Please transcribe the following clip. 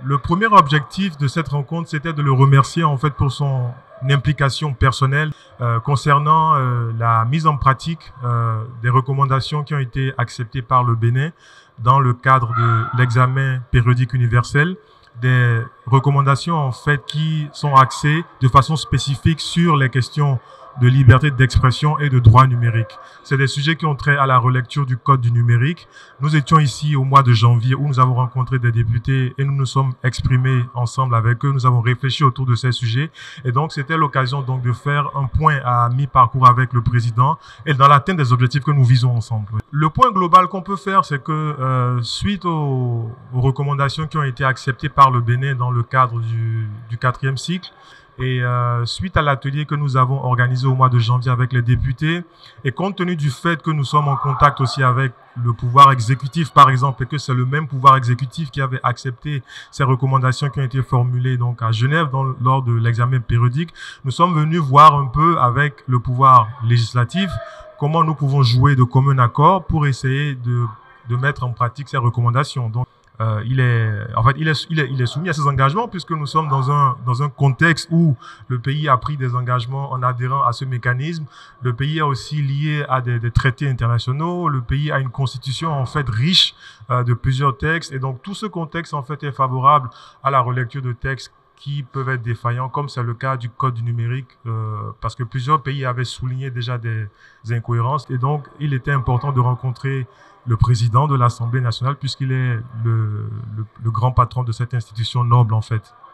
Le premier objectif de cette rencontre, c'était de le remercier en fait pour son implication personnelle concernant la mise en pratique des recommandations qui ont été acceptées par le Bénin dans le cadre de l'examen périodique universel, des recommandations en fait qui sont axées de façon spécifique sur les questions de liberté d'expression et de droit numérique. C'est des sujets qui ont trait à la relecture du code du numérique. Nous étions ici au mois de janvier où nous avons rencontré des députés et nous nous sommes exprimés ensemble avec eux. Nous avons réfléchi autour de ces sujets et donc c'était l'occasion donc de faire un point à mi-parcours avec le président et dans l'atteinte des objectifs que nous visons ensemble. Le point global qu'on peut faire, c'est que suite aux recommandations qui ont été acceptées par le Bénin dans le cadre du 4e cycle, et suite à l'atelier que nous avons organisé au mois de janvier avec les députés, et compte tenu du fait que nous sommes en contact aussi avec le pouvoir exécutif, par exemple, et que c'est le même pouvoir exécutif qui avait accepté ces recommandations qui ont été formulées donc à Genève lors de l'examen périodique, nous sommes venus voir un peu avec le pouvoir législatif comment nous pouvons jouer de commun accord pour essayer de mettre en pratique ces recommandations. Donc, il est soumis à ses engagements puisque nous sommes dans un contexte où le pays a pris des engagements en adhérant à ce mécanisme. Le pays est aussi lié à des traités internationaux. Le pays a une constitution en fait riche de plusieurs textes et donc tout ce contexte en fait est favorable à la relecture de textes qui peuvent être défaillants, comme c'est le cas du code du numérique, parce que plusieurs pays avaient souligné déjà des incohérences. Et donc, il était important de rencontrer le président de l'Assemblée nationale, puisqu'il est le grand patron de cette institution noble, en fait.